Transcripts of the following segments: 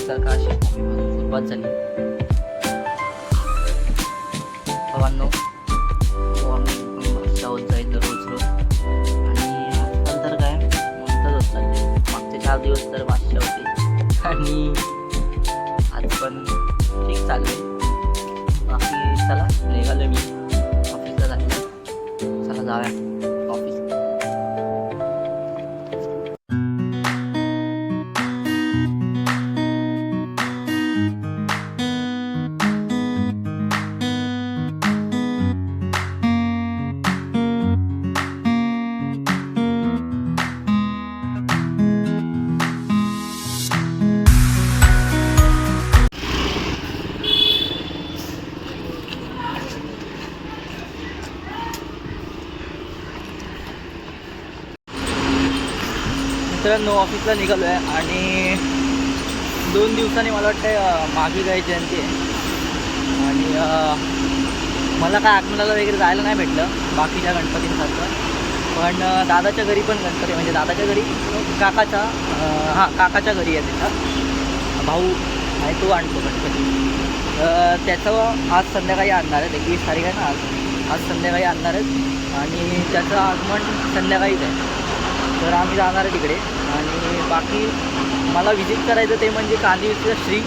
नमस्कार काशी सुरुवात झाली भावांनो. मागच्या होत जाईल रोज रोज आणि आजकाल तर काय म्हणतच होत चालले. मागचे 4 दिवस तर मागच्या होते आणि आज पण ठीक चाललंय. बाकी चला निघालो मी ऑफिसला जायला. चला जाऊया ऑफिस. मित्रांनो ऑफिसला निघालो आहे आणि 2 दिवसांनी मला वाटतं मागी गाय जयंती आहे आणि मला काय आगमनाला वगैरे जायला नाही भेटलं बाकीच्या गणपतींसारखं. पण दादाच्या घरी पण गणपती म्हणजे दादाच्या घरी काकाच्या घरी आहे त्याचा भाऊ आहे तो आणतो गणपती. त्याचं आज संध्याकाळी आणणार आहे. 21 तारीख आहे ना आज संध्याकाळी आणणार आहेत आणि त्याचं आगमन संध्याकाळीच आहे. तर आम्ही जाणार आहे तिकडे. आणि बाकी मला व्हिजिट करायचं ते म्हणजे कांदिवलीचा श्री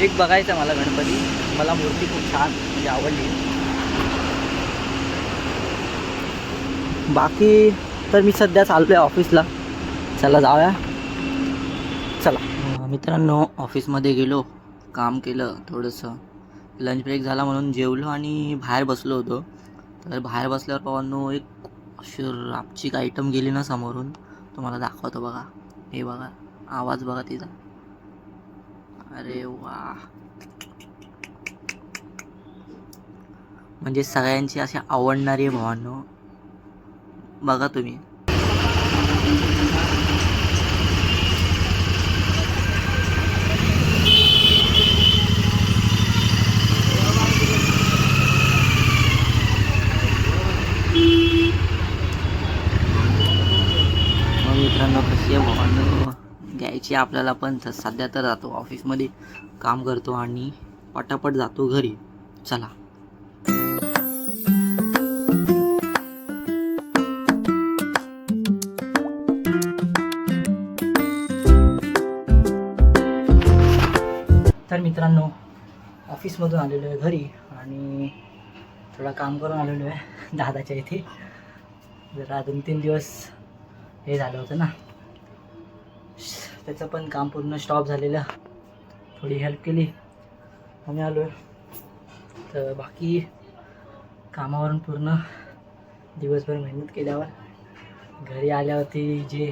एक बघायचं मला गणपती. मला मूर्ती खूप छान म्हणजे आवडली. बाकी तर मी सध्या चाललो आहे ऑफिसला. चला जाऊया. चला मित्रांनो ऑफिसमध्ये गेलो, काम केलं, थोडंसं लंच ब्रेक झाला म्हणून जेवलो आणि बाहेर बसलो होतो. तर बाहेर बसल्यावर पवांनो एक अशी रापचिक आयटम गेली ना समोरून. तुम्हाला दाखवतो बघा. हे बघा आवाज बघा तिचा. अरे वा म्हणजे सगळ्यांची अशी आवडणारी आहे भावांनो. बघा तुम्ही. मित्रांनो कशी आहे भावांनो घ्यायची आपल्याला. पण सध्या तर जातो ऑफिसमध्ये काम करतो आणि पटापट जातो घरी. चला तर मित्रांनो ऑफिसमधून आलेलो आहे घरी आणि थोडा काम करून आलेलो आहे दादाच्या इथे. जरा 2-3 दिवस हे झालं होतं ना त्याचं पण काम पूर्ण स्टॉप झालेलं. थोडी हेल्प केली आम्ही आलो. तर बाकी कामावरून पूर्ण दिवसभर मेहनत केल्यावर घरी आल्यावरती जे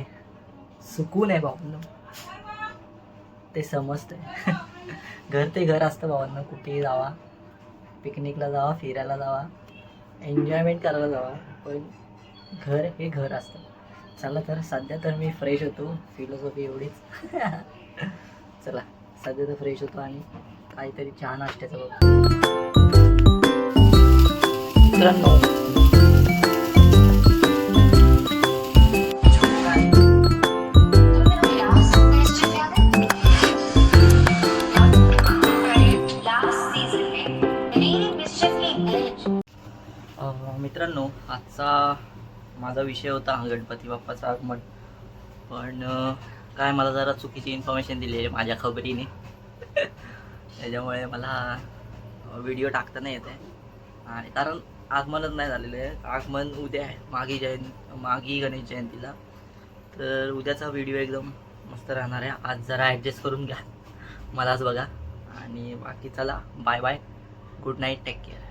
सुकून आहे भावांनो ते समजतंय. घर ते घर असतं भावांनो. कुठेही जावा, पिकनिकला जावा, फिरायला जावा, एन्जॉयमेंट करायला जावा, पण घर हे घर असतं. चला तर सध्या तर मी फ्रेश होतो. फिलॉसॉफी एवढीच. चला सध्या तर फ्रेश होतो आणि काहीतरी चहा नाश्त्याचं बघ. मित्रांनो मित्रांनो आजचा माझा विषय होता गणपती बाप्पाचं आगमन. पण काय मला जरा चुकीची इन्फॉर्मेशन दिली आहे माझ्या खबरीने. त्याच्यामुळे मला व्हिडिओ टाकता नाही येत आहे. आणि कारण आगमनच नाही झालेलं आहे. आगमन उद्या आहे मागी गणेश जयंतीला. तर उद्याचा व्हिडिओ एकदम मस्त राहणार आहे. आज जरा ॲडजस्ट करून घ्या मलाच बघा. आणि बाकी चला bye bye. Good night. Take care.